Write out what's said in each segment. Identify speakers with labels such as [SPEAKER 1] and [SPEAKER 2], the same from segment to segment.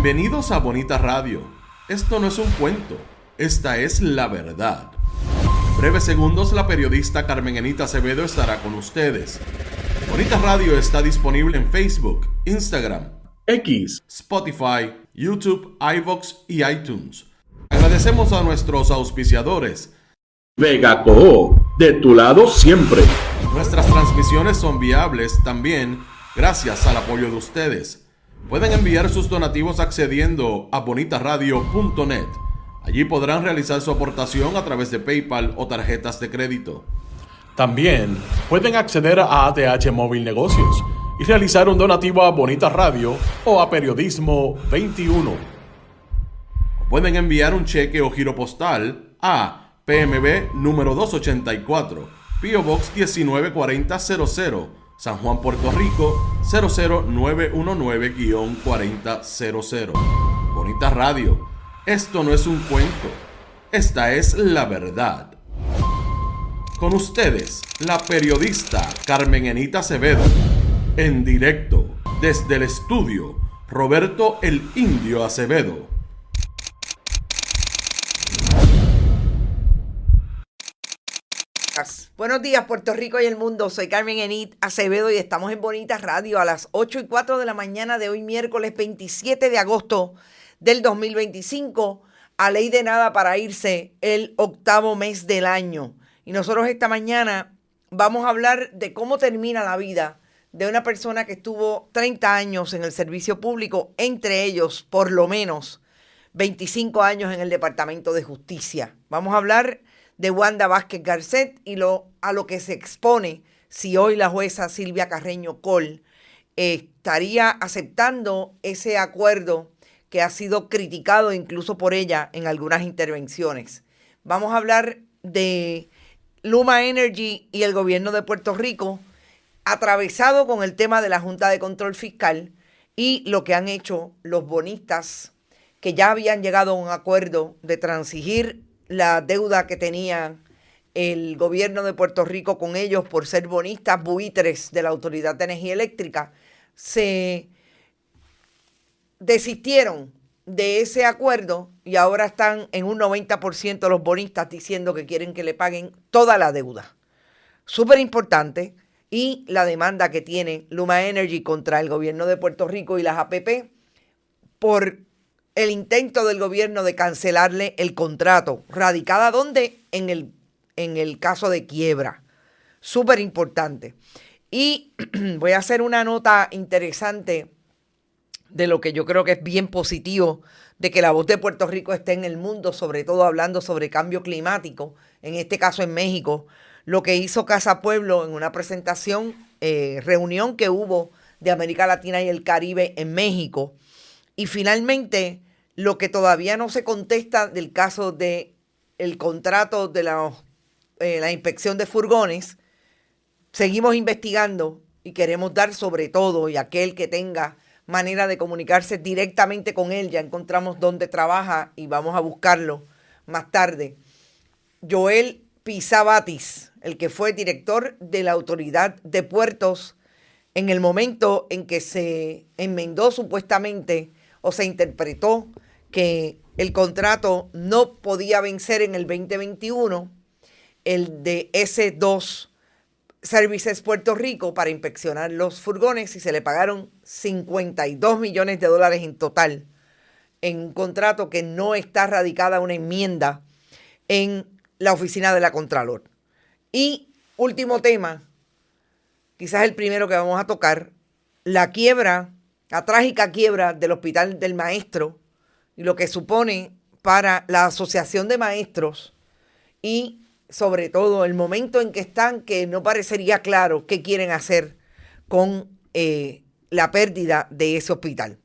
[SPEAKER 1] Bienvenidos a Bonita Radio. Esto no es un cuento, esta es la verdad. En breves segundos la periodista Carmen Enita Acevedo estará con ustedes. Bonita Radio está disponible en Facebook, Instagram, X, Spotify, YouTube, iVoox y iTunes. Agradecemos a nuestros auspiciadores.
[SPEAKER 2] Vega Coop, de tu lado siempre.
[SPEAKER 1] Nuestras transmisiones son viables también gracias al apoyo de ustedes. Pueden enviar sus donativos accediendo a bonitaradio.net. Allí podrán realizar su aportación a través de PayPal o tarjetas de crédito.
[SPEAKER 3] También pueden acceder a ATH Móvil Negocios y realizar un donativo a Bonita Radio o a Periodismo 21.
[SPEAKER 1] Pueden enviar un cheque o giro postal a PMB número 284, P.O. Box 194000, San Juan, Puerto Rico 00919-4000. Bonita Radio, esto no es un cuento, esta es la verdad. Con ustedes, la periodista Carmen Enita Acevedo, en directo desde el estudio Roberto el Indio Acevedo.
[SPEAKER 4] Buenos días, Puerto Rico y el mundo. Soy Carmen Enita Acevedo y estamos en Bonita Radio a las 8:04 de la mañana de hoy, miércoles 27 de agosto del 2025, a ley de nada para irse el 8º mes del año. Y nosotros esta mañana vamos a hablar de cómo termina la vida de una persona que estuvo 30 años en el servicio público, entre ellos, por lo menos, 25 años en el Departamento de Justicia. Vamos a hablar de Wanda Vázquez Garcet y a lo que se expone si hoy la jueza Silvia Carreño Coll estaría aceptando ese acuerdo que ha sido criticado incluso por ella en algunas intervenciones. Vamos a hablar de Luma Energy y el gobierno de Puerto Rico, atravesado con el tema de la Junta de Control Fiscal y lo que han hecho los bonistas que ya habían llegado a un acuerdo de transigir la deuda que tenía el gobierno de Puerto Rico con ellos por ser bonistas buitres de la Autoridad de Energía Eléctrica. Se desistieron de ese acuerdo y ahora están en un 90% los bonistas diciendo que quieren que le paguen toda la deuda. Súper importante. Y la demanda que tiene Luma Energy contra el gobierno de Puerto Rico y las APP por el intento del gobierno de cancelarle el contrato. ¿Radicada dónde? En el caso de quiebra. Súper importante. Y voy a hacer una nota interesante de lo que yo creo que es bien positivo, de que la voz de Puerto Rico esté en el mundo, sobre todo hablando sobre cambio climático, en este caso en México. Lo que hizo Casa Pueblo en una presentación, reunión que hubo de América Latina y el Caribe en México. Y finalmente, lo que todavía no se contesta del caso del contrato de la inspección de furgones, seguimos investigando y queremos dar sobre todo, y aquel que tenga manera de comunicarse directamente con él, ya encontramos dónde trabaja y vamos a buscarlo más tarde. Joel Pisabatis, el que fue director de la Autoridad de Puertos en el momento en que se enmendó supuestamente o se interpretó que el contrato no podía vencer en el 2021, el de S2 Services Puerto Rico para inspeccionar los furgones, y se le pagaron $52 millones en total en un contrato que no está radicada una enmienda en la oficina de la Contralor. Y último tema, quizás el primero que vamos a tocar, la trágica quiebra del Hospital del Maestro y lo que supone para la Asociación de Maestros y sobre todo el momento en que están, que no parecería claro qué quieren hacer con la pérdida de ese hospital.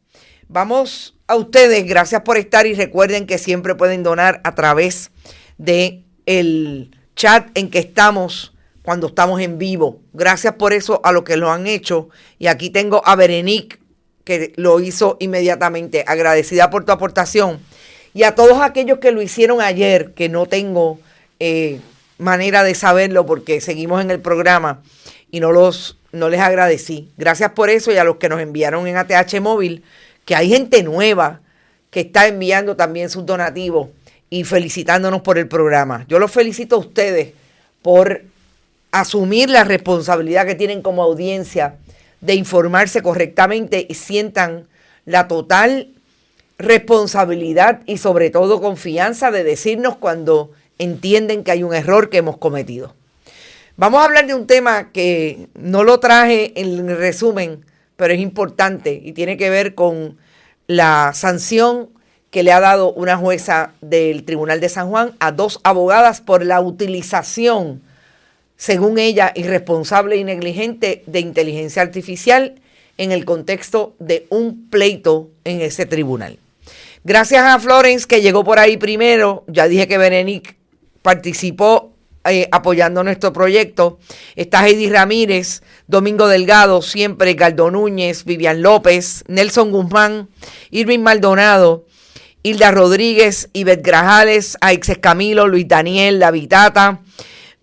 [SPEAKER 4] Vamos a ustedes, gracias por estar y recuerden que siempre pueden donar a través de el chat en que estamos cuando estamos en vivo. Gracias por eso a los que lo han hecho. Y aquí tengo a Berenice, que lo hizo inmediatamente. Agradecida por tu aportación. Y a todos aquellos que lo hicieron ayer, que no tengo manera de saberlo porque seguimos en el programa y no les agradecí. Gracias por eso, y a los que nos enviaron en ATH Móvil, que hay gente nueva que está enviando también sus donativos y felicitándonos por el programa. Yo los felicito a ustedes por asumir la responsabilidad que tienen como audiencia de informarse correctamente y sientan la total responsabilidad y sobre todo confianza de decirnos cuando entienden que hay un error que hemos cometido. Vamos a hablar de un tema que no lo traje en el resumen, pero es importante y tiene que ver con la sanción que le ha dado una jueza del Tribunal de San Juan a 2 abogadas por la utilización, según ella, irresponsable y negligente de inteligencia artificial en el contexto de un pleito en ese tribunal. Gracias a Florence, que llegó por ahí primero. Ya dije que Berenice participó apoyando nuestro proyecto. Está Heidi Ramírez, Domingo Delgado, siempre Galdo Núñez, Vivian López, Nelson Guzmán, Irving Maldonado, Hilda Rodríguez, Ivette Grajales, Aixes Camilo, Luis Daniel, La Vitata,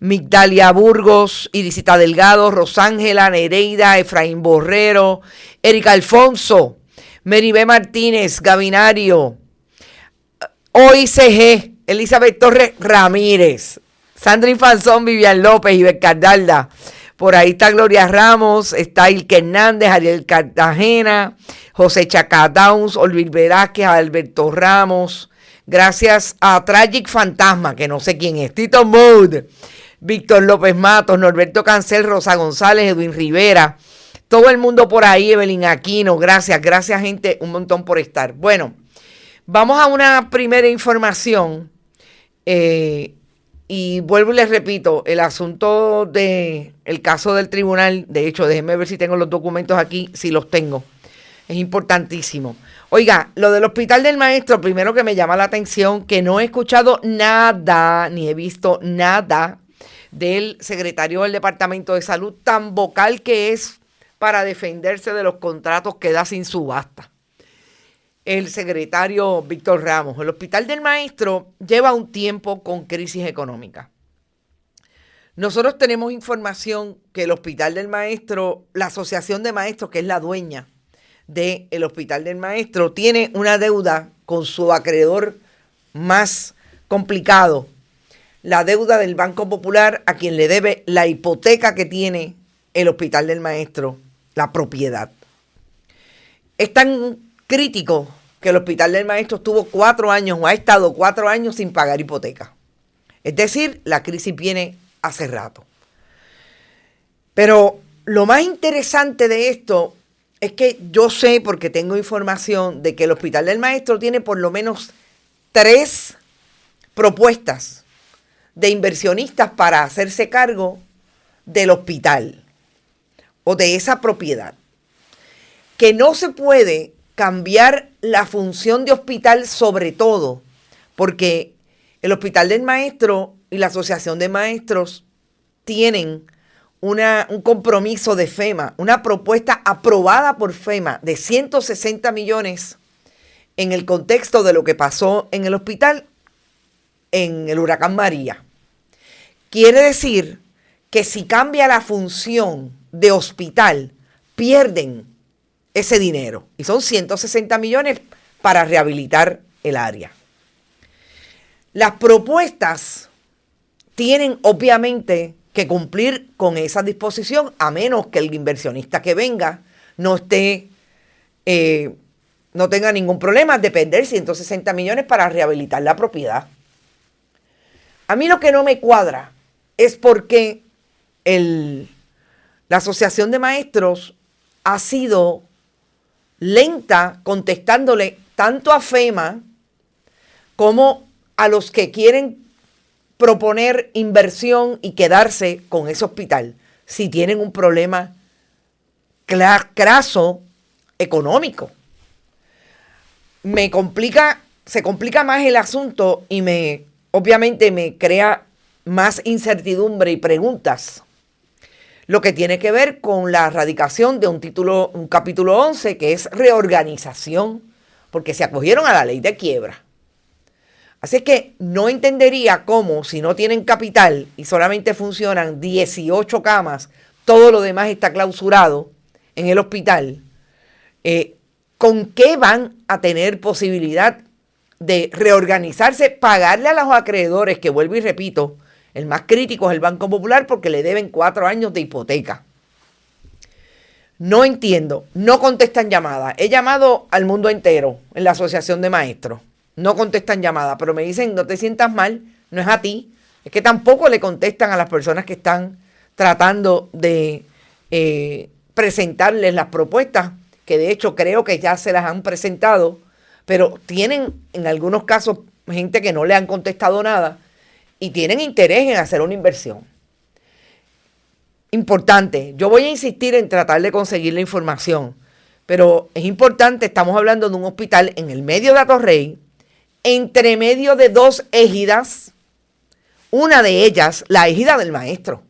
[SPEAKER 4] Migdalia Burgos, Irisita Delgado, Rosángela, Nereida, Efraín Borrero, Erika Alfonso, Meribé Martínez, Gavinario, OICG, Elizabeth Torres Ramírez, Sandra Infanzón, Vivian López, Ivette Cardalda. Por ahí está Gloria Ramos, está Ilke Hernández, Ariel Cartagena, José Chacadowns, Olvir Velázquez, Alberto Ramos. Gracias a Tragic Fantasma, que no sé quién es, Tito Mood, Víctor López Matos, Norberto Cancel, Rosa González, Edwin Rivera. Todo el mundo por ahí, Evelyn Aquino, gracias gente, un montón por estar. Bueno, vamos a una primera información y vuelvo y les repito, el asunto del caso del tribunal, de hecho, déjenme ver si tengo los documentos aquí, si los tengo, es importantísimo. Oiga, lo del Hospital del Maestro, primero que me llama la atención, que no he escuchado nada, ni he visto nada del secretario del Departamento de Salud, tan vocal que es para defenderse de los contratos que da sin subasta. El secretario Víctor Ramos. El Hospital del Maestro lleva un tiempo con crisis económica. Nosotros tenemos información que el Hospital del Maestro, la Asociación de Maestros, que es la dueña del Hospital del Maestro, tiene una deuda con su acreedor más complicado, la deuda del Banco Popular, a quien le debe la hipoteca que tiene el Hospital del Maestro, la propiedad. Es tan crítico que el Hospital del Maestro estuvo 4 años o ha estado 4 años sin pagar hipoteca. Es decir, la crisis viene hace rato. Pero lo más interesante de esto es que yo sé, porque tengo información, de que el Hospital del Maestro tiene por lo menos 3 propuestas de inversionistas para hacerse cargo del hospital o de esa propiedad. Que no se puede cambiar la función de hospital, sobre todo porque el Hospital del Maestro y la Asociación de Maestros tienen un compromiso de FEMA, una propuesta aprobada por FEMA de 160 millones en el contexto de lo que pasó en el hospital en el huracán María. Quiere decir que si cambia la función de hospital, pierden ese dinero. Y son 160 millones para rehabilitar el área. Las propuestas tienen obviamente que cumplir con esa disposición, a menos que el inversionista que venga no tenga ningún problema de perder 160 millones para rehabilitar la propiedad. A mí lo que no me cuadra es porque la Asociación de Maestros ha sido lenta contestándole tanto a FEMA como a los que quieren proponer inversión y quedarse con ese hospital si tienen un problema craso económico. Se complica más el asunto y obviamente me crea más incertidumbre y preguntas. Lo que tiene que ver con la radicación de un capítulo 11, que es reorganización, porque se acogieron a la ley de quiebra. Así que no entendería cómo, si no tienen capital y solamente funcionan 18 camas, todo lo demás está clausurado en el hospital, ¿con qué van a tener posibilidad de reorganizarse, pagarle a los acreedores, que vuelvo y repito, el más crítico es el Banco Popular porque le deben 4 años de hipoteca? No entiendo, no contestan llamadas. He llamado al mundo entero en la Asociación de Maestros, no contestan llamadas, pero me dicen, no te sientas mal, no es a ti, es que tampoco le contestan a las personas que están tratando de presentarles las propuestas, que de hecho creo que ya se las han presentado, pero tienen en algunos casos gente que no le han contestado nada y tienen interés en hacer una inversión. Importante, yo voy a insistir en tratar de conseguir la información, pero es importante, estamos hablando de un hospital en el medio de Atorrey, entre medio de 2 ejidas, una de ellas, la ejida del maestro.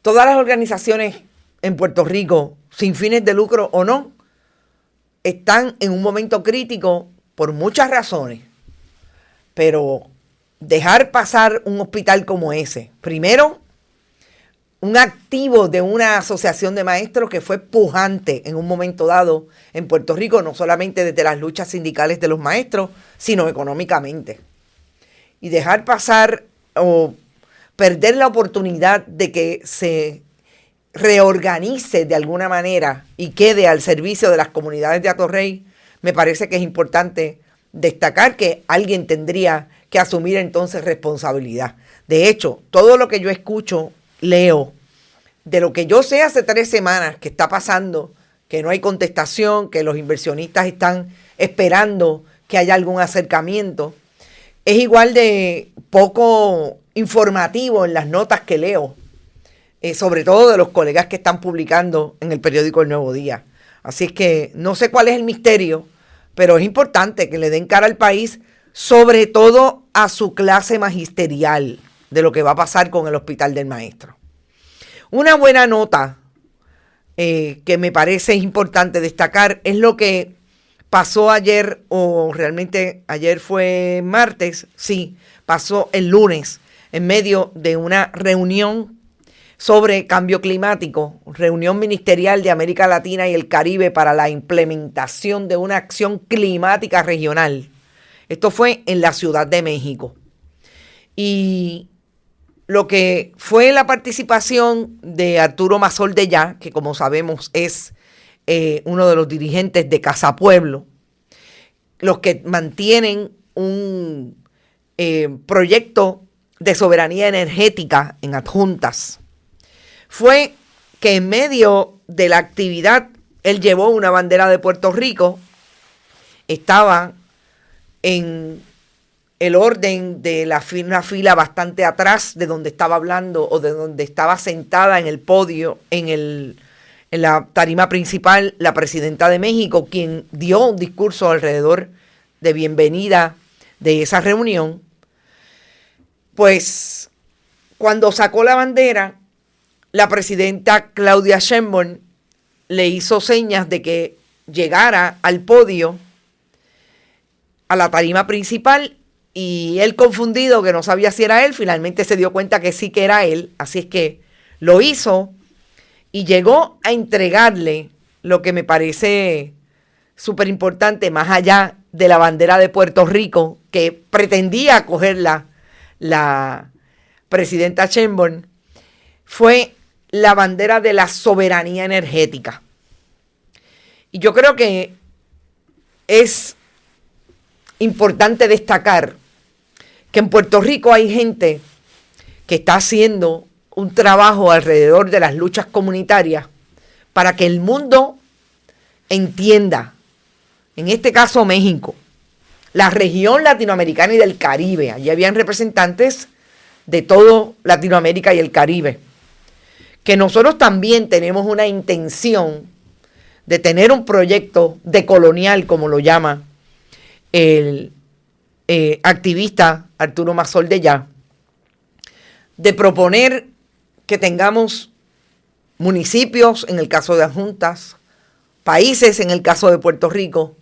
[SPEAKER 4] Todas las organizaciones en Puerto Rico, sin fines de lucro o no, están en un momento crítico por muchas razones, pero dejar pasar un hospital como ese, primero, un activo de una asociación de maestros que fue pujante en un momento dado en Puerto Rico, no solamente desde las luchas sindicales de los maestros, sino económicamente. Y dejar pasar o perder la oportunidad de que se reorganice de alguna manera y quede al servicio de las comunidades de Atorrey, me parece que es importante destacar que alguien tendría que asumir entonces responsabilidad. De hecho, todo lo que yo escucho, leo, de lo que yo sé hace 3 semanas que está pasando, que no hay contestación, que los inversionistas están esperando que haya algún acercamiento, es igual de poco informativo en las notas que leo, sobre todo de los colegas que están publicando en el periódico El Nuevo Día. Así es que no sé cuál es el misterio, pero es importante que le den cara al país, sobre todo a su clase magisterial, de lo que va a pasar con el Hospital del Maestro. Una buena nota que me parece importante destacar es lo que pasó ayer, o realmente ayer fue martes, sí, pasó el lunes, en medio de una reunión sobre cambio climático, reunión ministerial de América Latina y el Caribe para la implementación de una acción climática regional. Esto fue en la Ciudad de México. Y lo que fue la participación de Arturo Mazoldellá, que como sabemos es uno de los dirigentes de Casa Pueblo, los que mantienen un proyecto de soberanía energética en Adjuntas, fue que en medio de la actividad él llevó una bandera de Puerto Rico, estaba en el orden de una fila bastante atrás de donde estaba hablando o de donde estaba sentada en el podio, en la tarima principal, la presidenta de México, quien dio un discurso alrededor de bienvenida de esa reunión. Pues cuando sacó la bandera, la presidenta Claudia Sheinbaum le hizo señas de que llegara al podio, a la tarima principal, y él, confundido, que no sabía si era él, finalmente se dio cuenta que sí que era él, así es que lo hizo y llegó a entregarle lo que me parece súper importante, más allá de la bandera de Puerto Rico, que pretendía cogerla la presidenta Sheinbaum, fue la bandera de la soberanía energética. Y yo creo que es importante destacar que en Puerto Rico hay gente que está haciendo un trabajo alrededor de las luchas comunitarias para que el mundo entienda, en este caso México, la región latinoamericana y del Caribe. Allí habían representantes de todo Latinoamérica y el Caribe, que nosotros también tenemos una intención de tener un proyecto decolonial, como lo llama el activista Arturo Mazoldellá, de proponer que tengamos municipios, en el caso de Adjuntas, países, en el caso de Puerto Rico,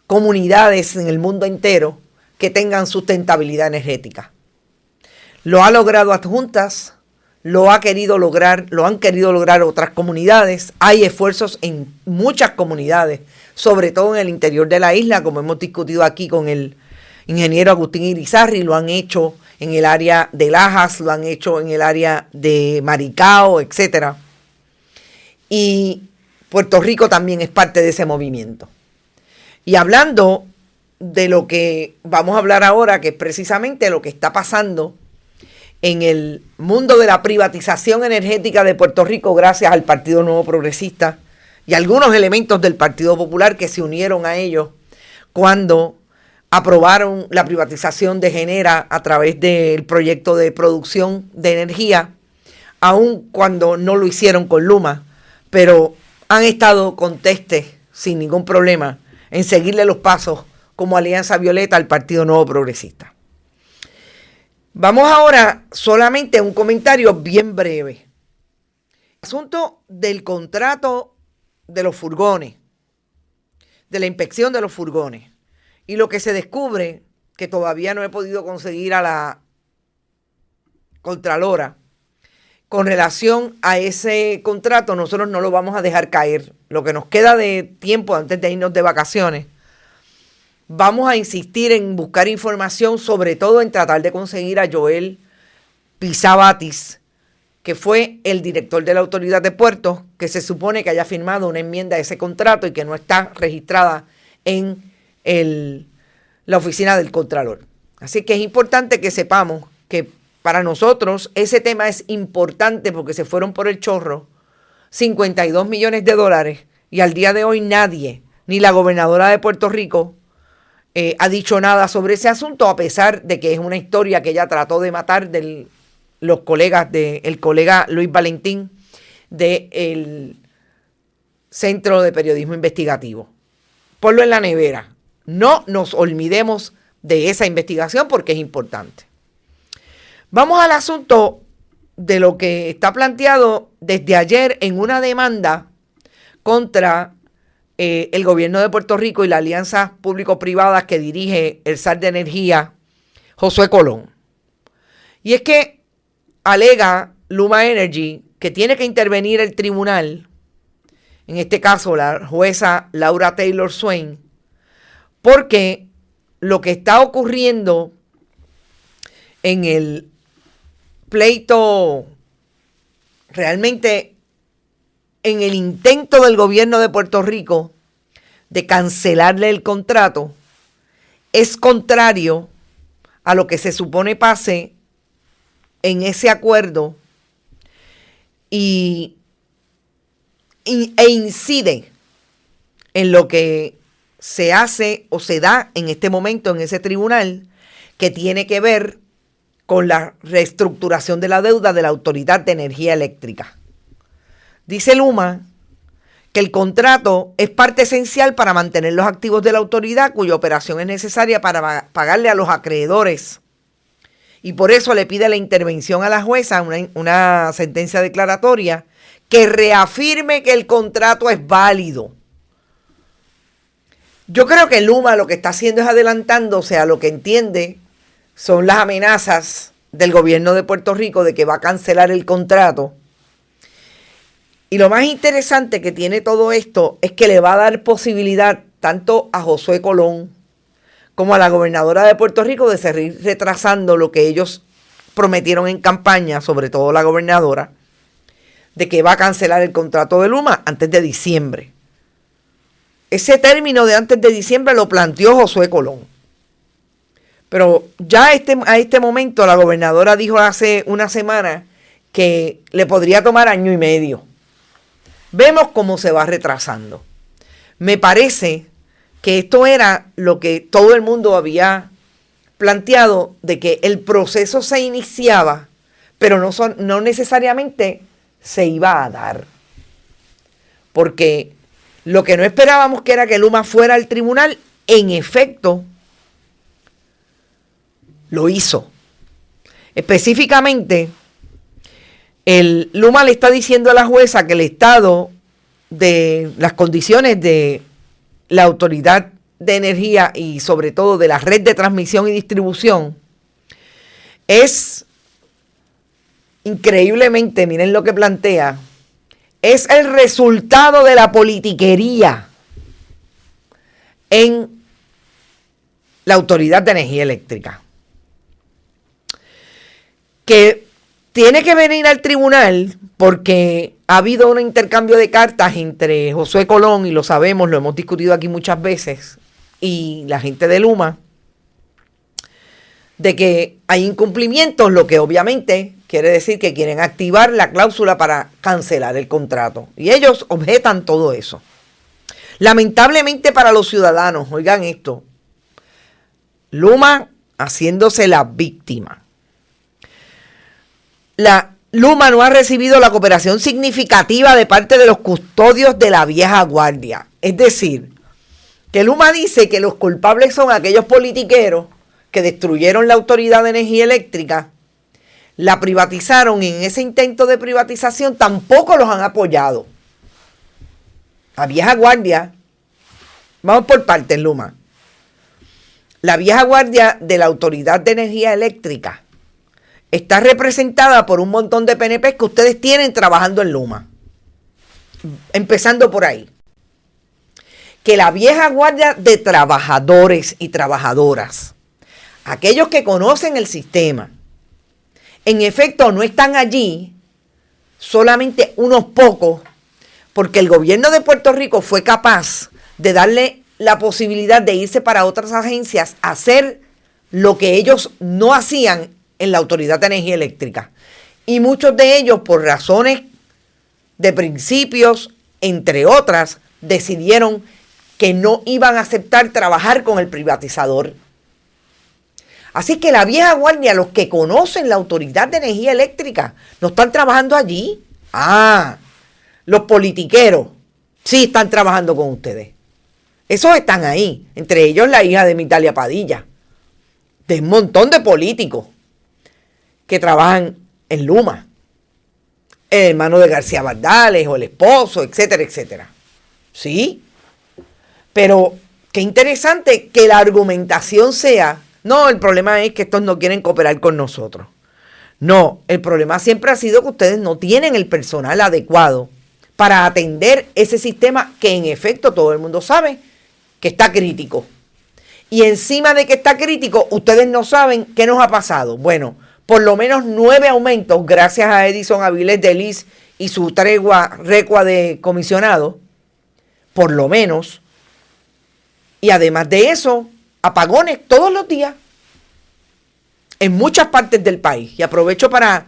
[SPEAKER 4] comunidades en el mundo entero que tengan sustentabilidad energética. Lo ha logrado Adjuntas, lo han querido lograr otras comunidades. Hay esfuerzos en muchas comunidades, sobre todo en el interior de la isla, como hemos discutido aquí con el ingeniero Agustín Irizarry, lo han hecho en el área de Lajas, lo han hecho en el área de Maricao, etcétera. Y Puerto Rico también es parte de ese movimiento. Y hablando de lo que vamos a hablar ahora, que es precisamente lo que está pasando en el mundo de la privatización energética de Puerto Rico gracias al Partido Nuevo Progresista y algunos elementos del Partido Popular que se unieron a ellos cuando aprobaron la privatización de Genera a través del proyecto de producción de energía, aun cuando no lo hicieron con Luma, pero han estado contestes sin ningún problema en seguirle los pasos como Alianza Violeta al Partido Nuevo Progresista. Vamos ahora solamente a un comentario bien breve. Asunto del contrato de los furgones, de la inspección de los furgones. Y lo que se descubre, que todavía no he podido conseguir a la Contralora, con relación a ese contrato, nosotros no lo vamos a dejar caer. Lo que nos queda de tiempo antes de irnos de vacaciones, vamos a insistir en buscar información, sobre todo en tratar de conseguir a Joel Pisabatis, que fue el director de la Autoridad de Puertos, que se supone que haya firmado una enmienda a ese contrato y que no está registrada en la oficina del Contralor. Así que es importante que sepamos que para nosotros ese tema es importante porque se fueron por el chorro 52 millones de dólares y al día de hoy nadie, ni la gobernadora de Puerto Rico, ha dicho nada sobre ese asunto, a pesar de que es una historia que ella trató de matar de los colegas, del colega Luis Valentín del Centro de Periodismo Investigativo. Ponlo en la nevera. No nos olvidemos de esa investigación porque es importante. Vamos al asunto de lo que está planteado desde ayer en una demanda contra el gobierno de Puerto Rico y la alianza público-privada que dirige el SAR de Energía, Josué Colón. Y es que alega Luma Energy que tiene que intervenir el tribunal, en este caso la jueza Laura Taylor Swain, porque lo que está ocurriendo en el pleito, realmente en el intento del gobierno de Puerto Rico de cancelarle el contrato, es contrario a lo que se supone pase en ese acuerdo e incide en lo que se hace o se da en este momento en ese tribunal, que tiene que ver con la reestructuración de la deuda de la Autoridad de Energía Eléctrica. Dice Luma que el contrato es parte esencial para mantener los activos de la autoridad, cuya operación es necesaria para pagarle a los acreedores. Y por eso le pide la intervención a la jueza, una sentencia declaratoria, que reafirme que el contrato es válido. Yo creo que Luma lo que está haciendo es adelantándose a lo que entiende son las amenazas del gobierno de Puerto Rico de que va a cancelar el contrato. Y lo más interesante que tiene todo esto es que le va a dar posibilidad tanto a Josué Colón como a la gobernadora de Puerto Rico de seguir retrasando lo que ellos prometieron en campaña, sobre todo la gobernadora, de que va a cancelar el contrato de Luma antes de diciembre. Ese término de antes de diciembre lo planteó Josué Colón. Pero ya a este momento la gobernadora dijo hace una semana que le podría tomar 1 año y medio. Vemos cómo se va retrasando. Me parece que esto era lo que todo el mundo había planteado, de que el proceso se iniciaba, pero no necesariamente se iba a dar. Porque lo que no esperábamos, que era que Luma fuera al tribunal, en efecto lo hizo. Específicamente, Luma le está diciendo a la jueza que el estado de las condiciones de la Autoridad de Energía y sobre todo de la red de transmisión y distribución es increíblemente, miren lo que plantea, es el resultado de la politiquería en la Autoridad de Energía Eléctrica, que tiene que venir al tribunal porque ha habido un intercambio de cartas entre Josué Colón, y lo sabemos, lo hemos discutido aquí muchas veces, y la gente de Luma, de que hay incumplimientos, lo que obviamente quiere decir que quieren activar la cláusula para cancelar el contrato. Y ellos objetan todo eso. Lamentablemente para los ciudadanos, oigan esto, Luma haciéndose la víctima. La Luma no ha recibido la cooperación significativa de parte de los custodios de la vieja guardia. Es decir, que Luma dice que los culpables son aquellos politiqueros que destruyeron la Autoridad de Energía Eléctrica, la privatizaron, y en ese intento de privatización tampoco los han apoyado. La vieja guardia, vamos por partes, Luma. La vieja guardia de la Autoridad de Energía Eléctrica está representada por un montón de PNP que ustedes tienen trabajando en Luma. Empezando por ahí. Que la vieja guardia de trabajadores y trabajadoras, aquellos que conocen el sistema, en efecto no están allí, solamente unos pocos, porque el gobierno de Puerto Rico fue capaz de darle la posibilidad de irse para otras agencias a hacer lo que ellos no hacían en la Autoridad de Energía Eléctrica. Y muchos de ellos, por razones de principios, entre otras, decidieron que no iban a aceptar trabajar con el privatizador. Así que la vieja guardia, los que conocen la Autoridad de Energía Eléctrica, no están trabajando allí. Los politiqueros sí están trabajando con ustedes. Esos están ahí, entre ellos la hija de Mitalia Padilla, de un montón de políticos que trabajan en Luma, el hermano de García Bardales o el esposo, etcétera, etcétera. Sí, pero qué interesante que la argumentación sea: no, el problema es que estos no quieren cooperar con nosotros. No, el problema siempre ha sido que ustedes no tienen el personal adecuado para atender ese sistema que en efecto todo el mundo sabe que está crítico. Y encima de que está crítico, ustedes no saben qué nos ha pasado. Bueno, por lo menos 9 aumentos gracias a Edison Avilés de Liz y su recua de comisionado, por lo menos. Y además de eso, apagones todos los días en muchas partes del país. Y aprovecho para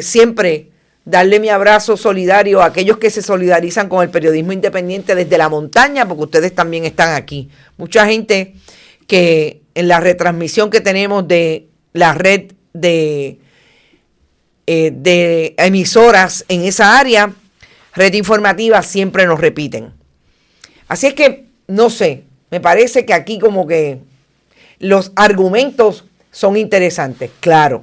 [SPEAKER 4] siempre darle mi abrazo solidario a aquellos que se solidarizan con el periodismo independiente desde la montaña, porque ustedes también están aquí. Mucha gente que en la retransmisión que tenemos de la red de emisoras en esa área, red informativa, siempre nos repiten. Así es que, no sé, me parece que aquí como que los argumentos son interesantes, claro.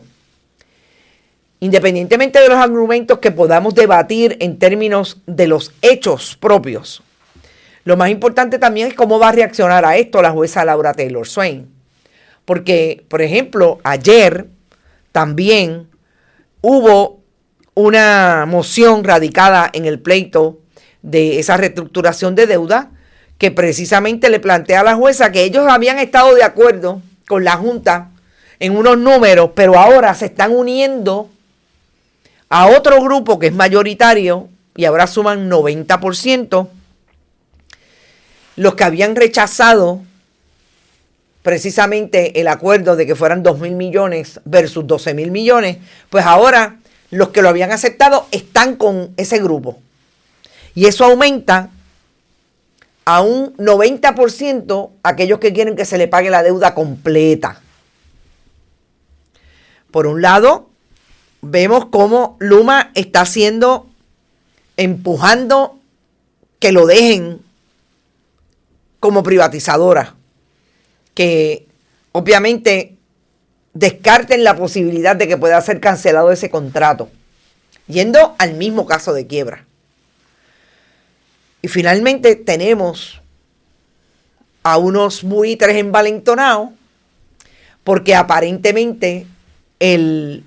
[SPEAKER 4] Independientemente de los argumentos que podamos debatir en términos de los hechos propios, lo más importante también es cómo va a reaccionar a esto la jueza Laura Taylor Swain. Porque, por ejemplo, ayer también hubo una moción radicada en el pleito de esa reestructuración de deuda que precisamente le plantea a la jueza que ellos habían estado de acuerdo con la Junta en unos números, pero ahora se están uniendo a otro grupo que es mayoritario y ahora suman 90%, los que habían rechazado precisamente el acuerdo de que fueran 2.000 millones versus 12.000 millones, pues ahora los que lo habían aceptado están con ese grupo. Y eso aumenta a un 90% aquellos que quieren que se le pague la deuda completa. Por un lado, vemos cómo Luma está empujando que lo dejen como privatizadora, que obviamente descarten la posibilidad de que pueda ser cancelado ese contrato, yendo al mismo caso de quiebra. Y finalmente tenemos a unos buitres envalentonados porque aparentemente el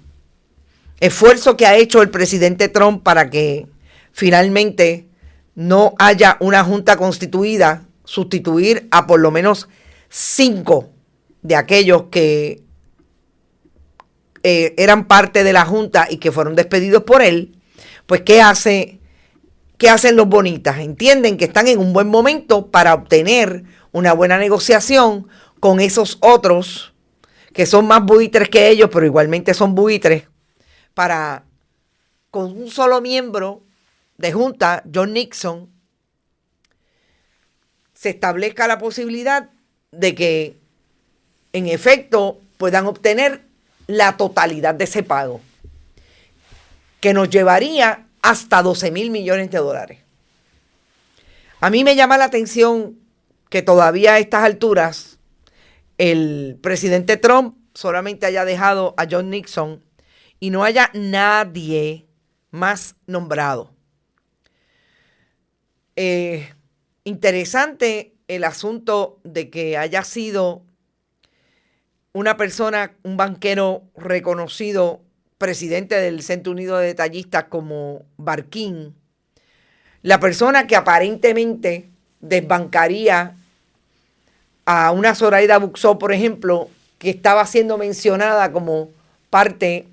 [SPEAKER 4] esfuerzo que ha hecho el presidente Trump para que finalmente no haya una junta constituida, sustituir a por lo menos 5 de aquellos que eran parte de la junta y que fueron despedidos por él, pues ¿qué hacen los bonitas? Entienden que están en un buen momento para obtener una buena negociación con esos otros que son más buitres que ellos, pero igualmente son buitres, para con un solo miembro de junta, John Nixon, se establezca la posibilidad de que en efecto puedan obtener la totalidad de ese pago, que nos llevaría hasta 12,000 millones de dólares. A mí me llama la atención que todavía a estas alturas el presidente Trump solamente haya dejado a John Nixon y no haya nadie más nombrado. Interesante el asunto de que haya sido una persona, un banquero reconocido, presidente del Centro Unido de Detallistas como Barkin, la persona que aparentemente desbancaría a una Zoraida Buxó, por ejemplo, que estaba siendo mencionada como parte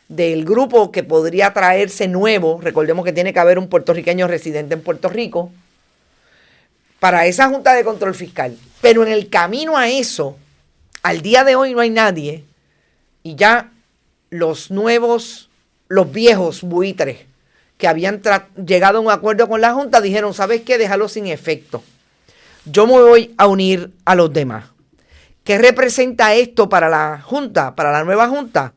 [SPEAKER 4] del grupo que podría traerse nuevo. Recordemos que tiene que haber un puertorriqueño residente en Puerto Rico para esa Junta de Control Fiscal. Pero en el camino a eso, al día de hoy no hay nadie, y ya los viejos buitres que habían llegado a un acuerdo con la Junta dijeron, ¿sabes qué? Déjalo sin efecto. Yo me voy a unir a los demás. ¿Qué representa esto para la Junta, para la nueva Junta?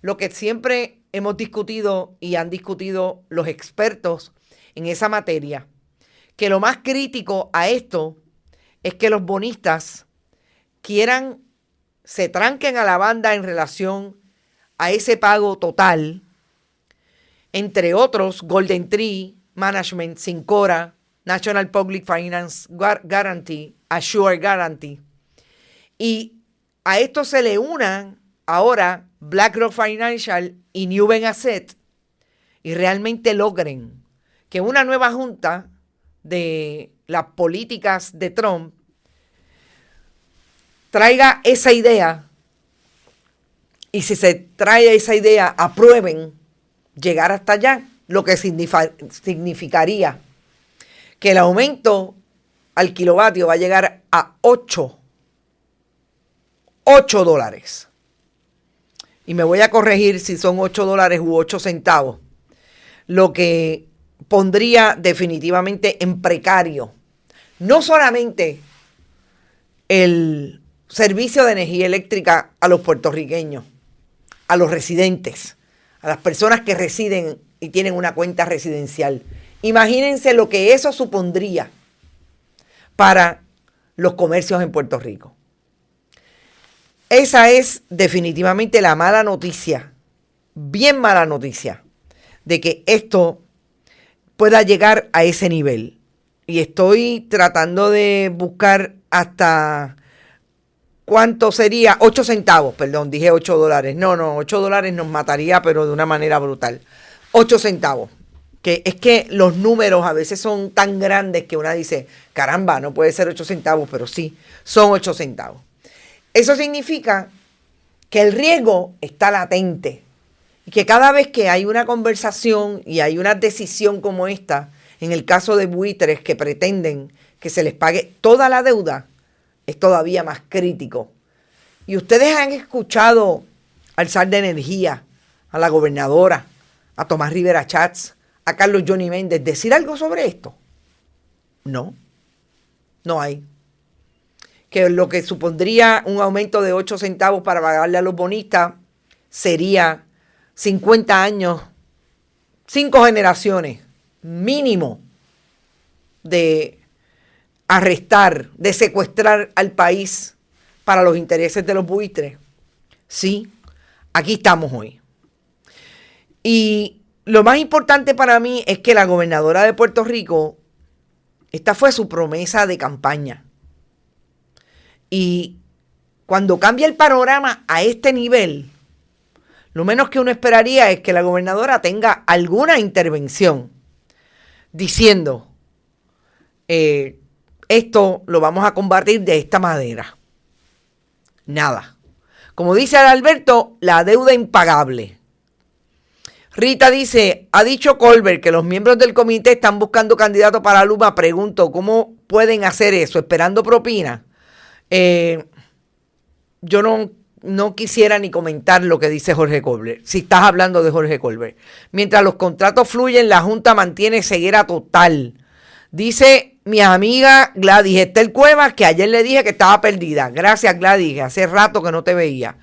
[SPEAKER 4] Lo que siempre hemos discutido y han discutido los expertos en esa materia, que lo más crítico a esto es que los bonistas se tranquen a la banda en relación a ese pago total, entre otros Golden Tree Management, Syncora, National Public Finance Guarantee, Assure Guarantee. Y a esto se le unan ahora BlackRock Financial y Newben Asset, y realmente logren que una nueva junta de las políticas de Trump traiga esa idea, y si se trae esa idea, aprueben llegar hasta allá, lo que significaría que el aumento al kilovatio va a llegar a 8 dólares. Y me voy a corregir si son 8 dólares u 8 centavos, lo que pondría definitivamente en precario no solamente el servicio de energía eléctrica a los puertorriqueños, a los residentes, a las personas que residen y tienen una cuenta residencial. Imagínense lo que eso supondría para los comercios en Puerto Rico. Esa es definitivamente la mala noticia, bien mala noticia, de que esto pueda llegar a ese nivel. Y estoy tratando de buscar hasta cuánto sería, 8 centavos, perdón, dije 8 dólares. No, 8 dólares nos mataría, pero de una manera brutal. 8 centavos. Que es que los números a veces son tan grandes que una dice, caramba, no puede ser 8 centavos, pero sí, son 8 centavos. Eso significa que el riesgo está latente y que cada vez que hay una conversación y hay una decisión como esta, en el caso de buitres que pretenden que se les pague toda la deuda, es todavía más crítico. Y ustedes han escuchado al zar de energía, a la gobernadora, a Tomás Rivera Schatz, a Carlos Johnny Méndez decir algo sobre esto. No hay. Que lo que supondría un aumento de 8 centavos para pagarle a los bonistas sería 50 años, 5 generaciones mínimo de arrestar, de secuestrar al país para los intereses de los buitres. Sí, aquí estamos hoy. Y lo más importante para mí es que la gobernadora de Puerto Rico, esta fue su promesa de campaña. Y cuando cambia el panorama a este nivel, Lo menos que uno esperaría es que la gobernadora tenga alguna intervención diciendo, esto lo vamos a combatir de esta manera. Nada. Como dice Alberto, la deuda impagable. Rita dice, ha dicho Colbert que los miembros del comité están buscando candidatos para Luma. Pregunto, ¿cómo pueden hacer eso? ¿Esperando propina? Yo no quisiera ni comentar lo que dice Jorge Colbert, si estás hablando de Jorge Colbert. Mientras los contratos fluyen, la Junta mantiene ceguera total. Dice mi amiga Gladys Estel Cuevas, que ayer le dije que estaba perdida. Gracias, Gladys, hace rato que no te veía.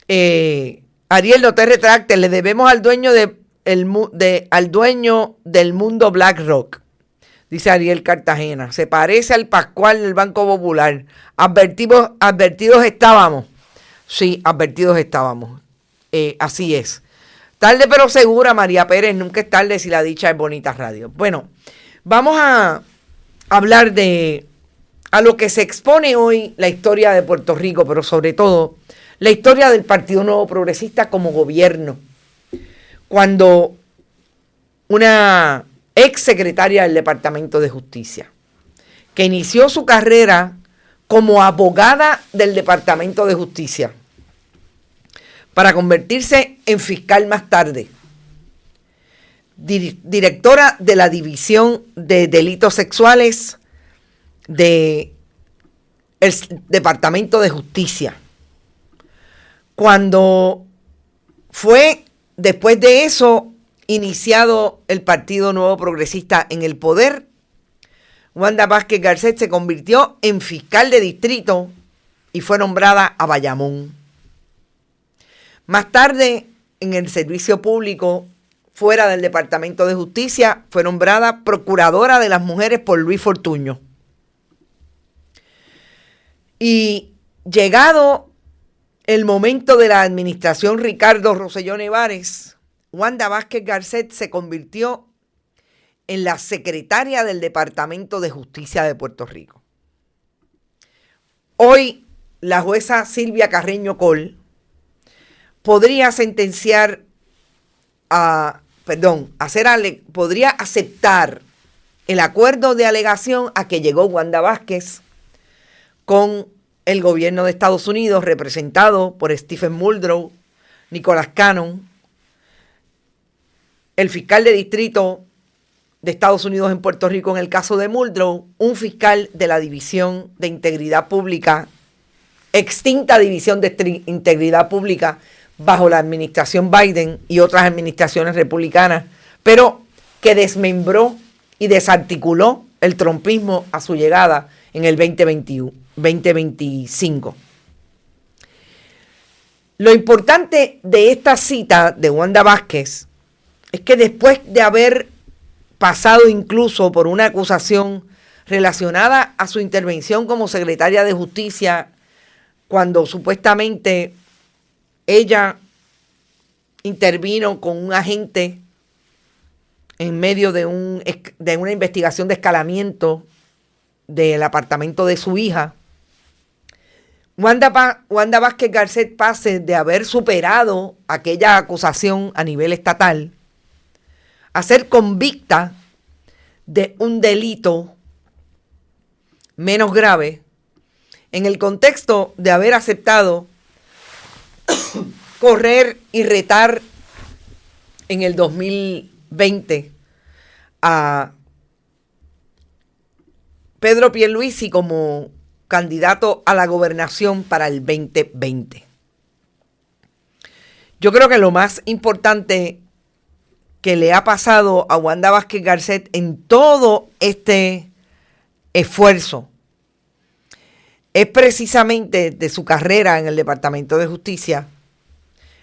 [SPEAKER 4] Ariel, no te retractes, le debemos al dueño al dueño del mundo BlackRock. Dice Ariel Cartagena, se parece al Pascual del Banco Popular. Advertidos estábamos. Sí, advertidos estábamos. Así es. Tarde pero segura, María Pérez, nunca es tarde si la dicha es bonita radio. Bueno, vamos a hablar a lo que se expone hoy la historia de Puerto Rico, pero sobre todo la historia del Partido Nuevo Progresista como gobierno. Cuando una ex secretaria del Departamento de Justicia, que inició su carrera como abogada del Departamento de Justicia, para convertirse en fiscal más tarde, directora de la División de Delitos Sexuales del Departamento de Justicia. Cuando fue, después de eso, iniciado el Partido Nuevo Progresista en el poder, Wanda Vázquez Garcet se convirtió en fiscal de distrito y fue nombrada a Bayamón. Más tarde, en el servicio público, fuera del Departamento de Justicia, fue nombrada Procuradora de las Mujeres por Luis Fortuño. Y llegado el momento de la administración Ricardo Rosselló Nevares, Wanda Vázquez Garcet se convirtió en la secretaria del Departamento de Justicia de Puerto Rico. Hoy, la jueza Silvia Carreño Coll podría sentenciar podría aceptar el acuerdo de alegación a que llegó Wanda Vázquez con el gobierno de Estados Unidos, representado por Stephen Muldrow, Nicholas Cannon, el fiscal de distrito de Estados Unidos en Puerto Rico en el caso de Muldrow, un fiscal de la División de Integridad Pública, extinta División de Integridad Pública bajo la administración Biden y otras administraciones republicanas, pero que desmembró y desarticuló el trumpismo a su llegada en el 2025. Lo importante de esta cita de Wanda Vázquez es que después de haber pasado incluso por una acusación relacionada a su intervención como secretaria de Justicia, cuando supuestamente ella intervino con un agente en medio de una investigación de escalamiento del apartamento de su hija, Wanda Vázquez Garcet pase de haber superado aquella acusación a nivel estatal a ser convicta de un delito menos grave en el contexto de haber aceptado correr y retar en el 2020 a Pedro Pierluisi como candidato a la gobernación para el 2020. Yo creo que lo más importante que le ha pasado a Wanda Vázquez Garcet en todo este esfuerzo es precisamente de su carrera en el Departamento de Justicia,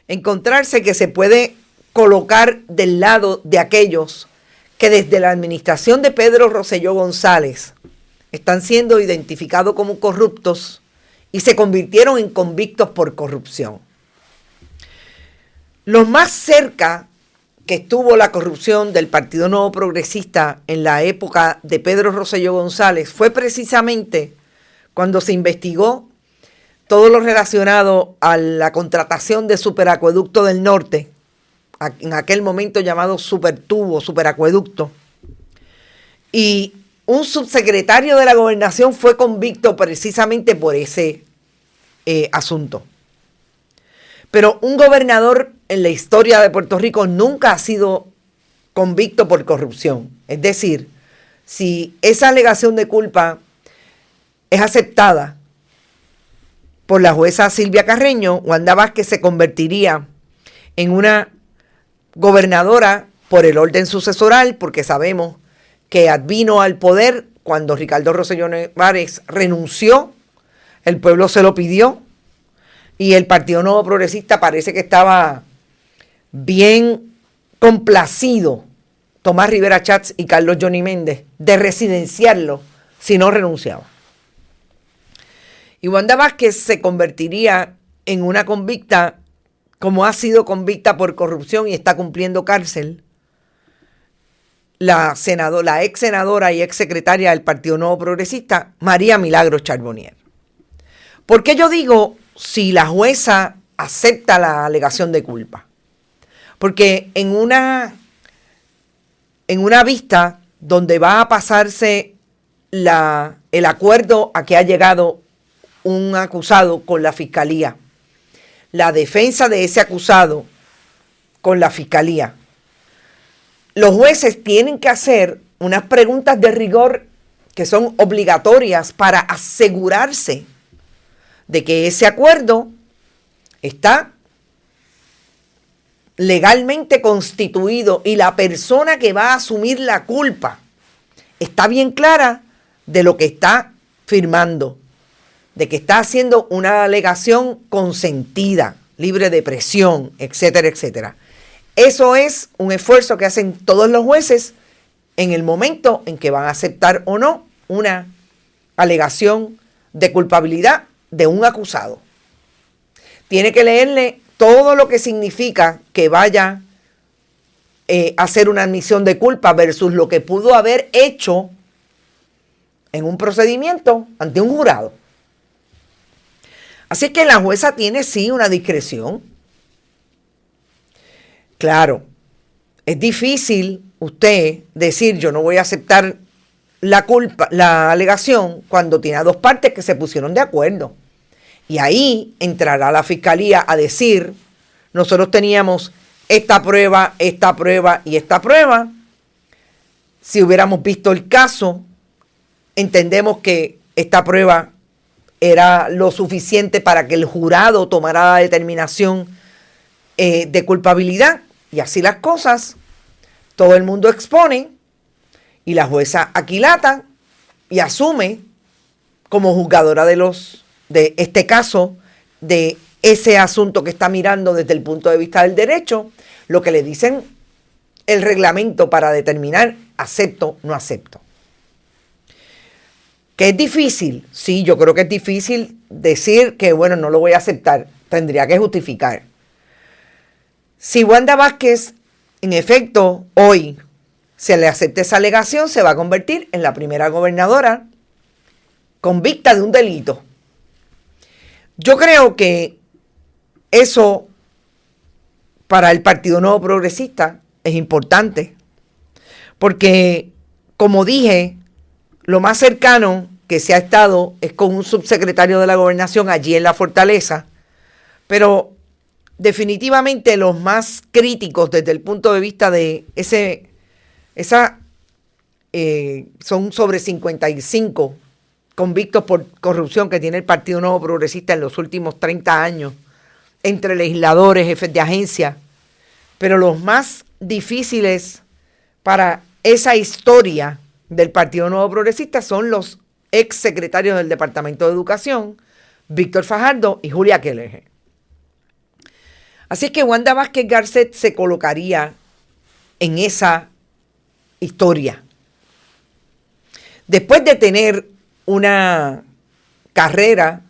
[SPEAKER 4] encontrarse que se puede colocar del lado de aquellos que desde la administración de Pedro Rosselló González están siendo identificados como corruptos y se convirtieron en convictos por corrupción. Los más cerca que estuvo la corrupción del Partido Nuevo Progresista en la época de Pedro Rosselló González fue precisamente cuando se investigó todo lo relacionado a la contratación de Superacueducto del Norte, en aquel momento llamado Supertubo, Superacueducto, y un subsecretario de la Gobernación fue convicto precisamente por ese asunto. Pero un gobernador en la historia de Puerto Rico nunca ha sido convicto por corrupción. Es decir, si esa alegación de culpa es aceptada por la jueza Silvia Carreño, Wanda Vázquez se convertiría en una gobernadora por el orden sucesoral, porque sabemos que advino al poder cuando Ricardo Rosselló Nevares renunció, el pueblo se lo pidió, y el Partido Nuevo Progresista parece que estaba bien complacido, Tomás Rivera Chats y Carlos Johnny Méndez, de residenciarlo si no renunciaba. Y Wanda Vázquez se convertiría en una convicta, como ha sido convicta por corrupción y está cumpliendo cárcel, la ex senadora y ex secretaria del Partido Nuevo Progresista, María Milagros Charbonnier. ¿Por qué yo digo si la jueza acepta la alegación de culpa? Porque en una vista donde va a pasarse el acuerdo a que ha llegado un acusado con la fiscalía, la defensa de ese acusado con la fiscalía, los jueces tienen que hacer unas preguntas de rigor que son obligatorias para asegurarse de que ese acuerdo está legalmente constituido y la persona que va a asumir la culpa está bien clara de lo que está firmando, de que está haciendo una alegación consentida, libre de presión, etcétera, etcétera. Eso es un esfuerzo que hacen todos los jueces en el momento en que van a aceptar o no una alegación de culpabilidad de un acusado. Tiene que leerle todo lo que significa que vaya a hacer una admisión de culpa versus lo que pudo haber hecho en un procedimiento ante un jurado. Así que la jueza tiene sí una discreción. Claro, es difícil usted decir yo no voy a aceptar la alegación cuando tiene a dos partes que se pusieron de acuerdo. Y ahí entrará la fiscalía a decir, nosotros teníamos esta prueba y esta prueba. Si hubiéramos visto el caso, entendemos que esta prueba era lo suficiente para que el jurado tomara la determinación de culpabilidad. Y así las cosas, todo el mundo expone y la jueza aquilata y asume como juzgadora de este caso, de ese asunto que está mirando desde el punto de vista del derecho, lo que le dicen el reglamento para determinar acepto, no acepto. ¿Que es difícil? Sí, yo creo que es difícil decir que, bueno, no lo voy a aceptar. Tendría que justificar. Si Wanda Vázquez, en efecto, hoy se le acepta esa alegación, se va a convertir en la primera gobernadora convicta de un delito. Yo creo que eso para el Partido Nuevo Progresista es importante, porque, como dije, lo más cercano que se ha estado es con un subsecretario de la Gobernación allí en la Fortaleza, pero definitivamente los más críticos desde el punto de vista de son sobre 55 convictos por corrupción que tiene el Partido Nuevo Progresista en los últimos 30 años, entre legisladores, jefes de agencia, pero los más difíciles para esa historia del Partido Nuevo Progresista son los ex secretarios del Departamento de Educación, Víctor Fajardo y Julia Keller. Así que Wanda Vázquez Garcet se colocaría en esa historia. Después de tener una carrera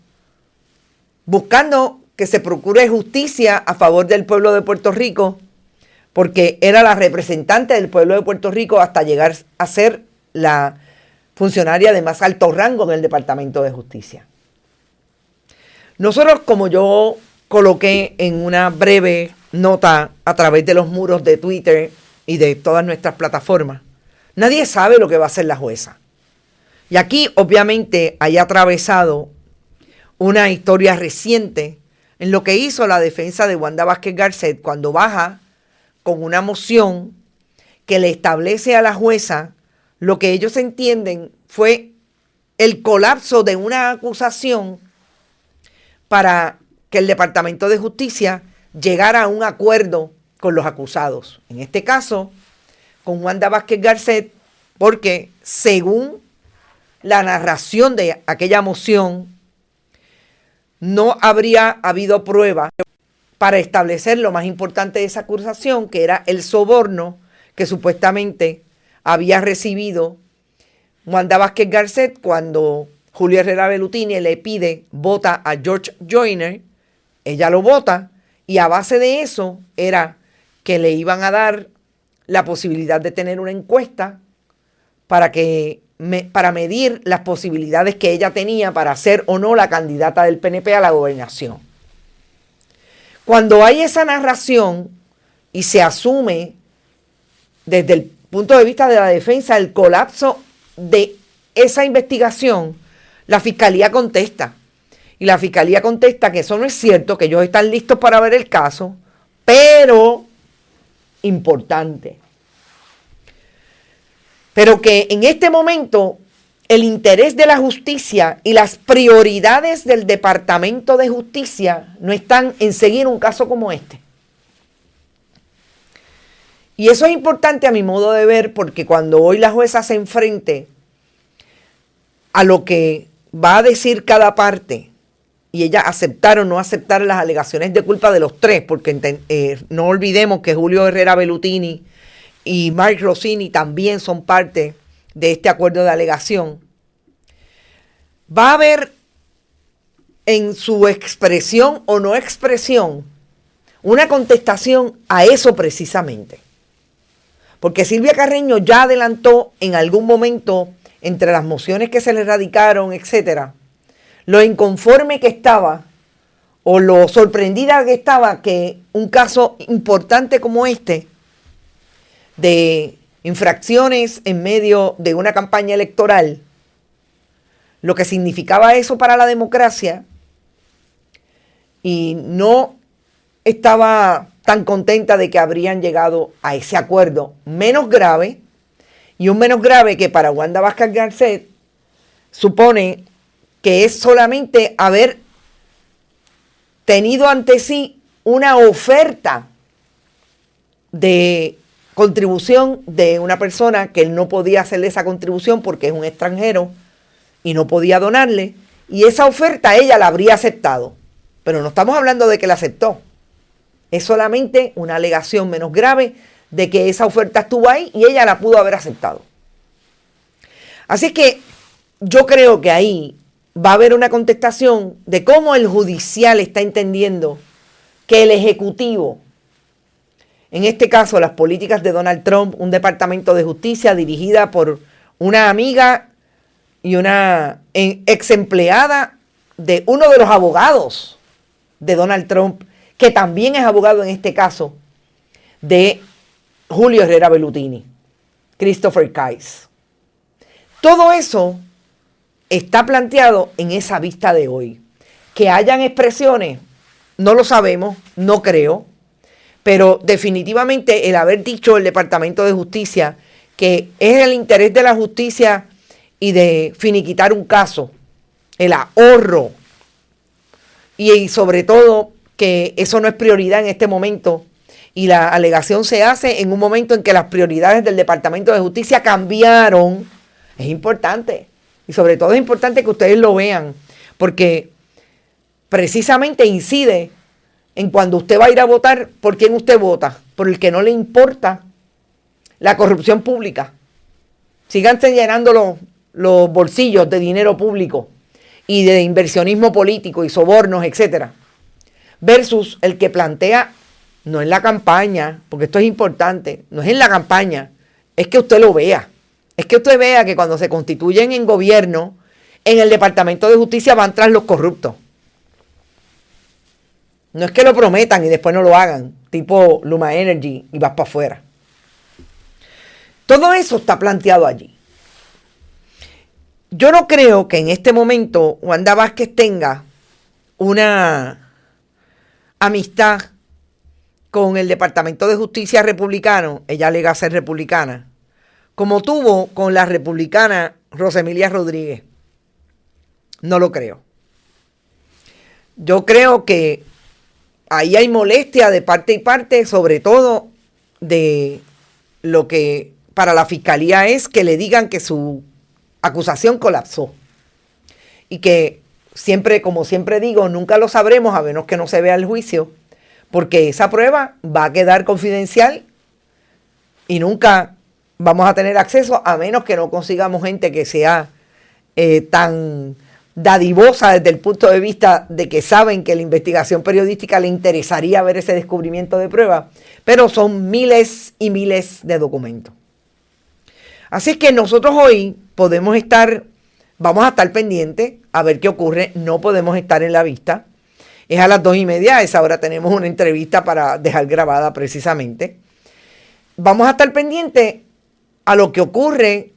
[SPEAKER 4] buscando que se procure justicia a favor del pueblo de Puerto Rico, porque era la representante del pueblo de Puerto Rico hasta llegar a ser la funcionaria de más alto rango en el Departamento de Justicia. Nosotros, como yo coloqué en una breve nota a través de los muros de Twitter y de todas nuestras plataformas, nadie sabe lo que va a hacer la jueza. Y aquí, obviamente, hay atravesado una historia reciente en lo que hizo la defensa de Wanda Vázquez Garcet cuando baja con una moción que le establece a la jueza lo que ellos entienden fue el colapso de una acusación para que el Departamento de Justicia llegara a un acuerdo con los acusados. En este caso, con Wanda Vázquez Garcet, porque según la narración de aquella moción, no habría habido prueba para establecer lo más importante de esa acusación, que era el soborno que supuestamente había recibido Wanda Vázquez Garcet cuando Julio Herrera Bellutini le pide vota a George Joyner. Ella lo vota y a base de eso era que le iban a dar la posibilidad de tener una encuesta para medir las posibilidades que ella tenía para ser o no la candidata del PNP a la gobernación. Cuando hay esa narración y se asume desde el punto de vista de la defensa el colapso de esa investigación, la fiscalía contesta. Y la fiscalía contesta que eso no es cierto, que ellos están listos para ver el caso, pero importante. Pero que en este momento el interés de la justicia y las prioridades del Departamento de Justicia no están en seguir un caso como este. Y eso es importante a mi modo de ver, porque cuando hoy la jueza se enfrente a lo que va a decir cada parte y ella aceptar o no aceptar las alegaciones de culpa de los tres, porque no olvidemos que Julio Herrera Bellutini y Mark Rossini también son parte de este acuerdo de alegación, va a haber en su expresión o no expresión una contestación a eso precisamente. Porque Silvia Carreño ya adelantó en algún momento, entre las mociones que se le radicaron, etcétera, lo inconforme que estaba o lo sorprendida que estaba que un caso importante como este, de infracciones en medio de una campaña electoral, lo que significaba eso para la democracia, y no estaba tan contenta de que habrían llegado a ese acuerdo menos grave, y un menos grave que para Wanda Vázquez Garcet supone que es solamente haber tenido ante sí una oferta de contribución de una persona que él no podía hacerle esa contribución porque es un extranjero y no podía donarle, y esa oferta ella la habría aceptado, pero no estamos hablando de que la aceptó. Es solamente una alegación menos grave de que esa oferta estuvo ahí y ella la pudo haber aceptado. Así que yo creo que ahí va a haber una contestación de cómo el judicial está entendiendo que el ejecutivo, en este caso las políticas de Donald Trump, un departamento de justicia dirigida por una amiga y una ex empleada de uno de los abogados de Donald Trump, que también es abogado en este caso de Julio Herrera Bellutini, Christopher Kise. Todo eso está planteado en esa vista de hoy. Que hayan expresiones, no lo sabemos, no creo, pero definitivamente el haber dicho el Departamento de Justicia que es el interés de la justicia y de finiquitar un caso, el ahorro, y sobre todo que eso no es prioridad en este momento, y la alegación se hace en un momento en que las prioridades del Departamento de Justicia cambiaron, es importante. Y sobre todo es importante que ustedes lo vean, porque precisamente incide en cuando usted va a ir a votar, por quién usted vota, por el que no le importa la corrupción pública. Síganse llenando los bolsillos de dinero público y de inversionismo político y sobornos, etcétera, versus el que plantea, no en la campaña, porque esto es importante, no es en la campaña, es que usted lo vea. Es que usted vea que cuando se constituyen en gobierno, en el Departamento de Justicia van tras los corruptos. No es que lo prometan y después no lo hagan, tipo Luma Energy y vas para afuera. Todo eso está planteado allí. Yo no creo que en este momento Wanda Vázquez tenga una amistad con el Departamento de Justicia republicano, ella alega ser republicana, como tuvo con la republicana Rosemilia Rodríguez. No lo creo. Yo creo que ahí hay molestia de parte y parte, sobre todo de lo que para la fiscalía es que le digan que su acusación colapsó. Y que siempre, como siempre digo, nunca lo sabremos a menos que no se vea el juicio, porque esa prueba va a quedar confidencial y nunca vamos a tener acceso a menos que no consigamos gente que sea tan dadivosa desde el punto de vista de que saben que la investigación periodística le interesaría ver ese descubrimiento de prueba, pero son miles y miles de documentos. Así es que nosotros hoy vamos a estar pendientes a ver qué ocurre, no podemos estar en la vista. Es a las 2:30, a esa hora tenemos una entrevista para dejar grabada precisamente. Vamos a estar pendientes a lo que ocurre,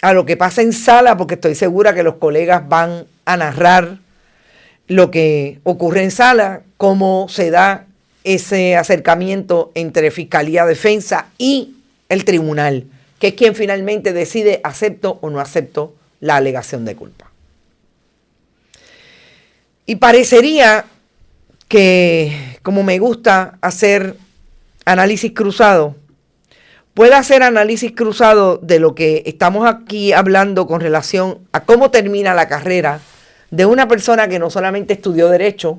[SPEAKER 4] a lo que pasa en sala, porque estoy segura que los colegas van a narrar lo que ocurre en sala, cómo se da ese acercamiento entre Fiscalía, Defensa y el tribunal, que es quien finalmente decide acepto o no acepto la alegación de culpa. Y parecería que, como me gusta hacer análisis cruzado, pueda hacer análisis cruzado de lo que estamos aquí hablando con relación a cómo termina la carrera de una persona que no solamente estudió Derecho,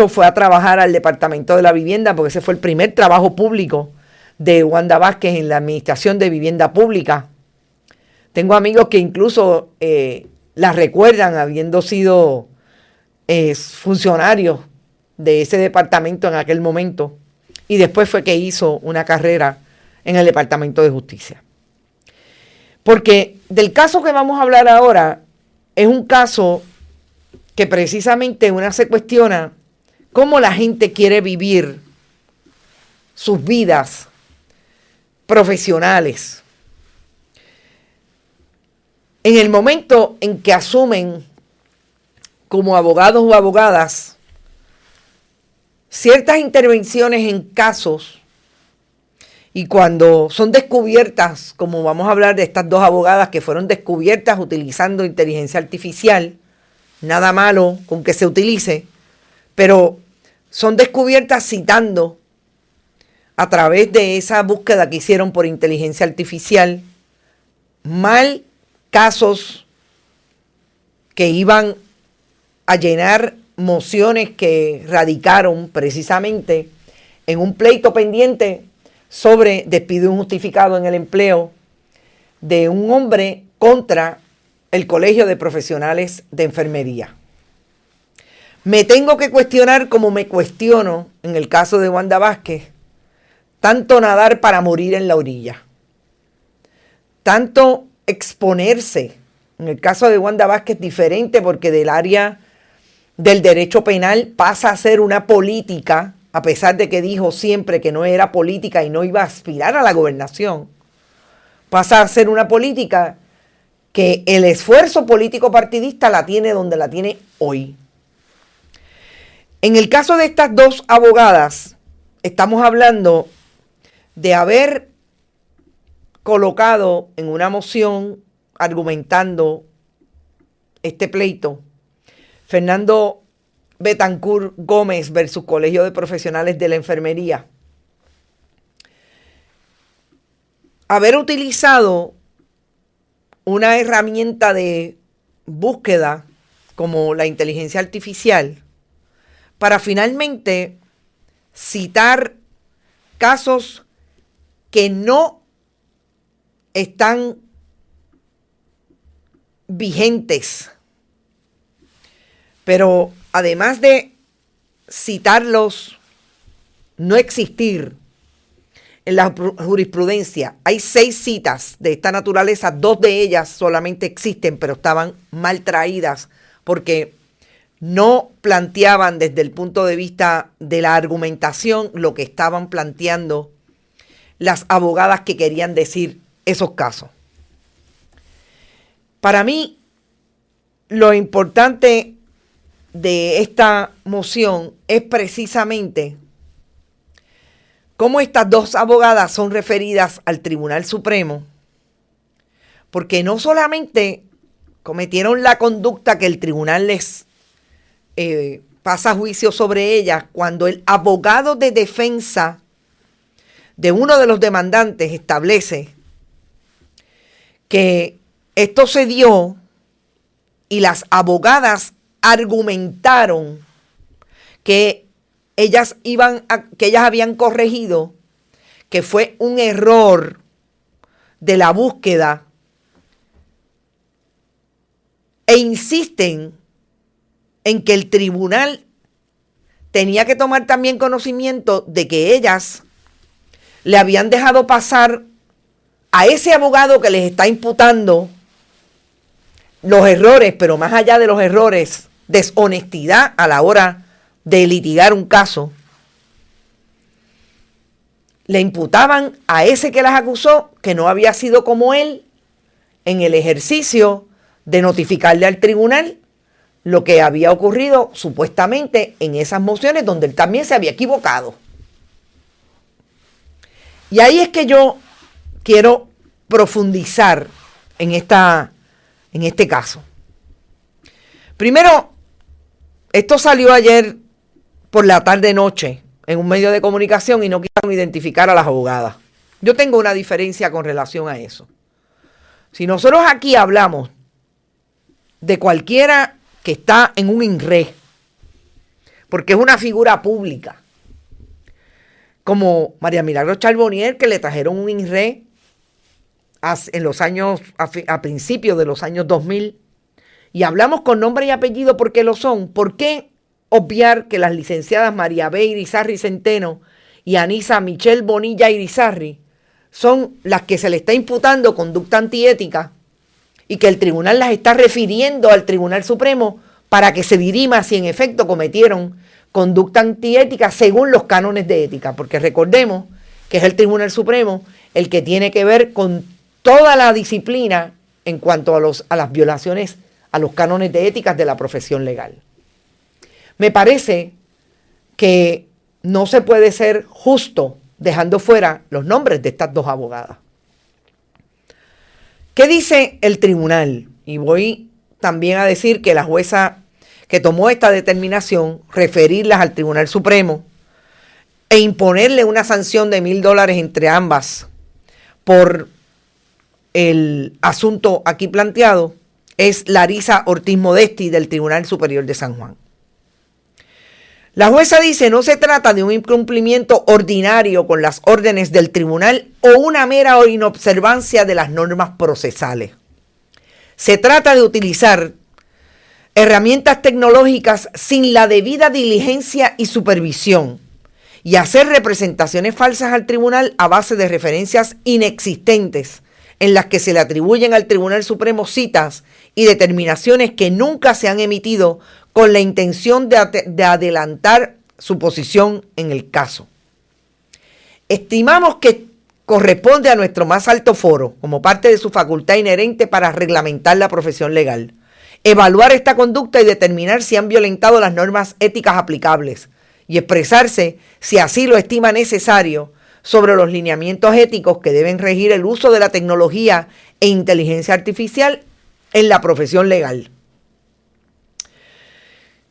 [SPEAKER 4] fue a trabajar al Departamento de la Vivienda, porque ese fue el primer trabajo público de Wanda Vázquez en la Administración de Vivienda Pública. Tengo amigos que incluso la recuerdan habiendo sido funcionarios de ese departamento en aquel momento, y después fue que hizo una carrera en el Departamento de Justicia. Porque del caso que vamos a hablar ahora es un caso que precisamente una se cuestiona cómo la gente quiere vivir sus vidas profesionales. En el momento en que asumen como abogados o abogadas ciertas intervenciones en casos, y cuando son descubiertas, como vamos a hablar de estas dos abogadas que fueron descubiertas utilizando inteligencia artificial, nada malo con que se utilice, pero son descubiertas citando a través de esa búsqueda que hicieron por inteligencia artificial mal casos que iban a llenar mociones que radicaron precisamente en un pleito pendiente sobre despido injustificado en el empleo de un hombre contra el Colegio de Profesionales de Enfermería. Me tengo que cuestionar, como me cuestiono en el caso de Wanda Vázquez, tanto nadar para morir en la orilla, tanto exponerse. En el caso de Wanda Vázquez diferente, porque del área del derecho penal pasa a ser una política, a pesar de que dijo siempre que no era política y no iba a aspirar a la gobernación, pasa a ser una política que el esfuerzo político partidista la tiene donde la tiene hoy. En el caso de estas dos abogadas, estamos hablando de haber colocado en una moción argumentando este pleito Fernando Betancur Gómez versus Colegio de Profesionales de la Enfermería, haber utilizado una herramienta de búsqueda como la inteligencia artificial para finalmente citar casos que no están vigentes, pero además de citarlos, no existir en la jurisprudencia. Hay 6 citas de esta naturaleza, 2 de ellas solamente existen, pero estaban mal traídas porque no planteaban desde el punto de vista de la argumentación lo que estaban planteando las abogadas que querían decir esos casos. Para mí, lo importante de esta moción es precisamente cómo estas dos abogadas son referidas al Tribunal Supremo, porque no solamente cometieron la conducta que el tribunal les pasa juicio sobre ellas, cuando el abogado de defensa de uno de los demandantes establece que esto se dio y las abogadas argumentaron que ellas habían corregido, que fue un error de la búsqueda, e insisten en que el tribunal tenía que tomar también conocimiento de que ellas le habían dejado pasar a ese abogado que les está imputando los errores, pero más allá de los errores, deshonestidad a la hora de litigar un caso. Le imputaban a ese que las acusó que no había sido como él en el ejercicio de notificarle al tribunal lo que había ocurrido supuestamente en esas mociones donde él también se había equivocado. Y ahí es que yo quiero profundizar en este caso. Primero, esto salió ayer por la tarde-noche en un medio de comunicación y no quisieron identificar a las abogadas. Yo tengo una diferencia con relación a eso. Si nosotros aquí hablamos de cualquiera que está en un INRE, porque es una figura pública, como María Milagros Charbonnier, que le trajeron un INRE en los años, a principios de los años 2000, y hablamos con nombre y apellido porque lo son. ¿Por qué obviar que las licenciadas María B. Irizarry Centeno y Anisa Michelle Bonilla Irizarry son las que se le está imputando conducta antiética y que el tribunal las está refiriendo al Tribunal Supremo para que se dirima si en efecto cometieron conducta antiética según los cánones de ética? Porque recordemos que es el Tribunal Supremo el que tiene que ver con toda la disciplina en cuanto a las violaciones a los cánones de ética de la profesión legal. Me parece que no se puede ser justo dejando fuera los nombres de estas dos abogadas. ¿Qué dice el tribunal? Y voy también a decir que la jueza que tomó esta determinación, referirlas al Tribunal Supremo e imponerle una sanción de $1,000 entre ambas por el asunto aquí planteado, es Larisa Ortiz Modesti del Tribunal Superior de San Juan. La jueza dice: no se trata de un incumplimiento ordinario con las órdenes del tribunal o una mera inobservancia de las normas procesales. Se trata de utilizar herramientas tecnológicas sin la debida diligencia y supervisión y hacer representaciones falsas al tribunal a base de referencias inexistentes en las que se le atribuyen al Tribunal Supremo citas y determinaciones que nunca se han emitido con la intención de adelantar su posición en el caso. Estimamos que corresponde a nuestro más alto foro, como parte de su facultad inherente para reglamentar la profesión legal, evaluar esta conducta y determinar si han violentado las normas éticas aplicables y expresarse, si así lo estima necesario, sobre los lineamientos éticos que deben regir el uso de la tecnología e inteligencia artificial en la profesión legal.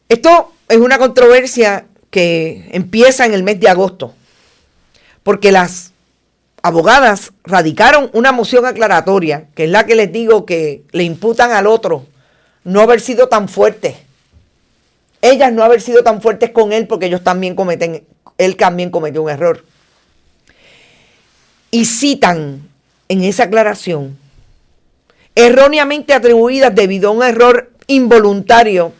[SPEAKER 4] Esto es una controversia que empieza en el mes de agosto, porque las abogadas radicaron una moción aclaratoria, que es la que les digo que le imputan al otro no haber sido tan fuertes. Ellas no haber sido tan fuertes con él porque él también cometió un error. Y citan en esa aclaración erróneamente atribuidas debido a un error involuntario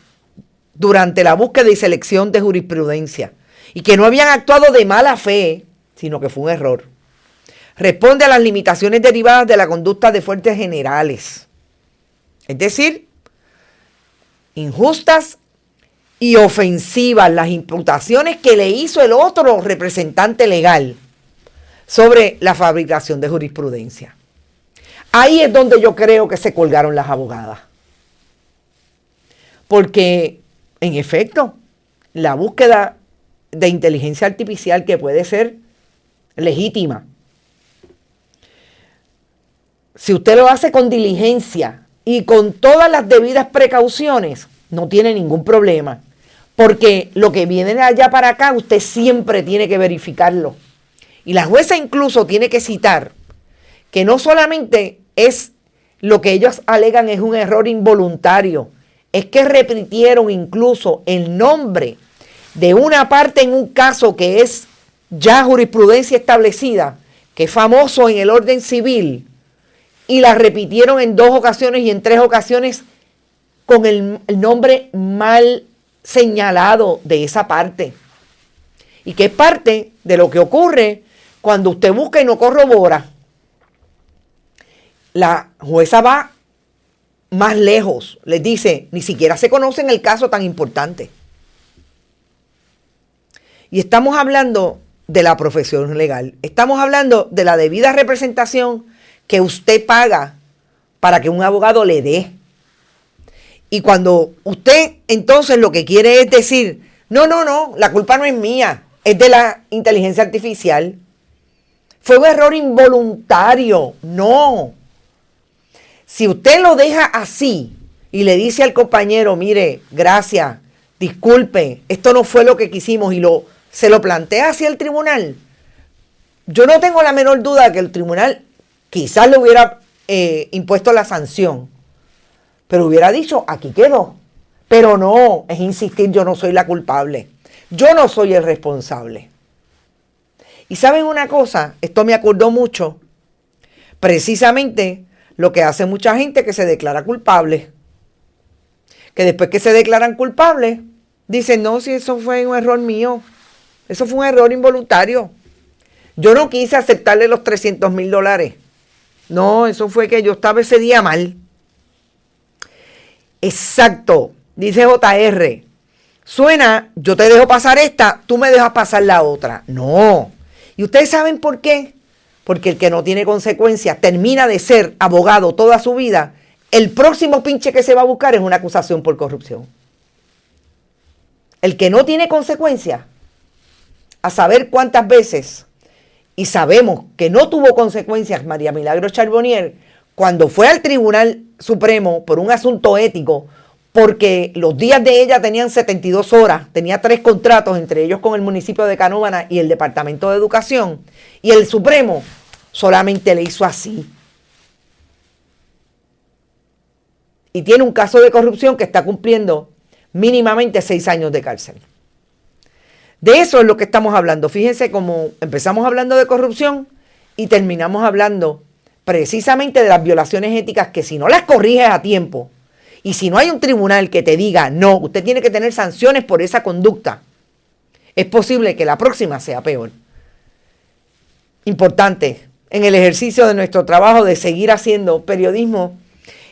[SPEAKER 4] durante la búsqueda y selección de jurisprudencia y que no habían actuado de mala fe, sino que fue un error. Responde a las limitaciones derivadas de la conducta de fuentes generales, es decir, injustas y ofensivas las imputaciones que le hizo el otro representante legal sobre la fabricación de jurisprudencia. Ahí es donde yo creo que se colgaron las abogadas. Porque, en efecto, la búsqueda de inteligencia artificial, que puede ser legítima, si usted lo hace con diligencia y con todas las debidas precauciones, no tiene ningún problema. Porque lo que viene de allá para acá, usted siempre tiene que verificarlo. Y la jueza incluso tiene que citar que no solamente es lo que ellos alegan es un error involuntario, es que repitieron incluso el nombre de una parte en un caso que es ya jurisprudencia establecida, que es famoso en el orden civil, y la repitieron en 2 ocasiones y en 3 ocasiones con el nombre mal señalado de esa parte. Y que es parte de lo que ocurre cuando usted busca y no corrobora. La jueza va más lejos, les dice, ni siquiera se conoce en el caso tan importante. Y estamos hablando de la profesión legal, estamos hablando de la debida representación que usted paga para que un abogado le dé. Y cuando usted entonces lo que quiere es decir, no, la culpa no es mía, es de la inteligencia artificial. Fue un error involuntario, no. Si usted lo deja así y le dice al compañero, mire, gracias, disculpe, esto no fue lo que quisimos y se lo plantea hacia el tribunal, yo no tengo la menor duda de que el tribunal quizás le hubiera impuesto la sanción, pero hubiera dicho, aquí quedó. Pero no, es insistir, yo no soy la culpable, yo no soy el responsable. Y ¿saben una cosa? Esto me acordó mucho, precisamente lo que hace mucha gente que se declara culpable. Que después que se declaran culpables, dicen, no, si eso fue un error mío, eso fue un error involuntario. Yo no quise aceptarle los $300,000. No, eso fue que yo estaba ese día mal. Exacto, dice JR. Suena, yo te dejo pasar esta, tú me dejas pasar la otra. No. ¿Y ustedes saben por qué? Porque el que no tiene consecuencias termina de ser abogado toda su vida. El próximo pinche que se va a buscar es una acusación por corrupción. El que no tiene consecuencias, a saber cuántas veces, y sabemos que no tuvo consecuencias María Milagros Charbonnier cuando fue al Tribunal Supremo por un asunto ético, porque los días de ella tenían 72 horas, tenía 3 contratos, entre ellos con el municipio de Canóvana y el Departamento de Educación, y el Supremo solamente le hizo así. Y tiene un caso de corrupción que está cumpliendo mínimamente 6 años de cárcel. De eso es lo que estamos hablando. Fíjense cómo empezamos hablando de corrupción y terminamos hablando precisamente de las violaciones éticas que si no las corriges a tiempo y si no hay un tribunal que te diga, no, usted tiene que tener sanciones por esa conducta, es posible que la próxima sea peor. Importante en el ejercicio de nuestro trabajo de seguir haciendo periodismo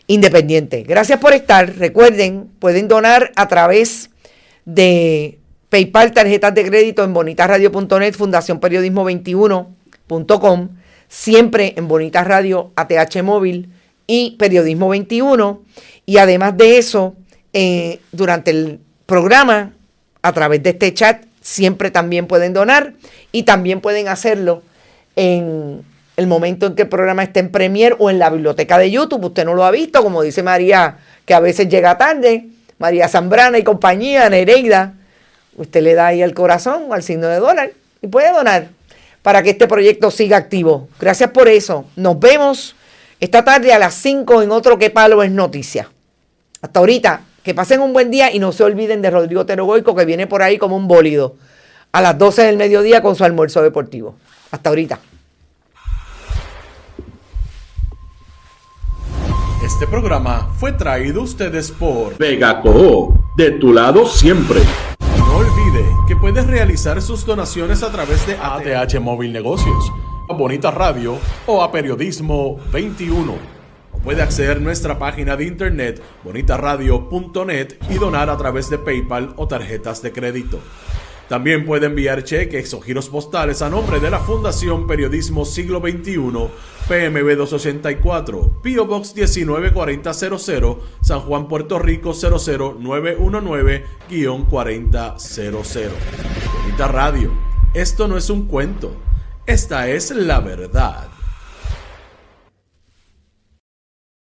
[SPEAKER 4] independiente. Gracias por estar. Recuerden, pueden donar a través de PayPal, tarjetas de crédito en bonitasradio.net, fundacionperiodismo21.com, siempre en Bonitas Radio, ATH Móvil y Periodismo 21. Y además de eso, durante el programa, a través de este chat, siempre también pueden donar y también pueden hacerlo en el momento en que el programa esté en Premiere o en la biblioteca de YouTube. Usted no lo ha visto, como dice María, que a veces llega tarde, María Zambrana y compañía, Nereida. Usted le da ahí el corazón al signo de dólar y puede donar para que este proyecto siga activo. Gracias por eso. Nos vemos esta tarde a las 5 en otro Que Palo es Noticia. Hasta ahorita, que pasen un buen día y no se olviden de Rodrigo Otero Goico, que viene por ahí como un bólido a las 12 del mediodía con su almuerzo deportivo. Hasta ahorita.
[SPEAKER 3] Este programa fue traído a ustedes por
[SPEAKER 2] Vega Coop, de tu lado siempre.
[SPEAKER 3] No olvide que puedes realizar sus donaciones a través de ATH Móvil Negocios, a Bonitas Radio o a Periodismo 21. o puede acceder a nuestra página de internet bonitaradio.net y donar a través de PayPal o tarjetas de crédito. También puede enviar cheques o giros postales a nombre de la Fundación Periodismo Siglo XXI, PMB 284, P.O. Box 194000, San Juan, Puerto Rico 00919-4000. Bonita Radio, esto no es un cuento, esta es la verdad.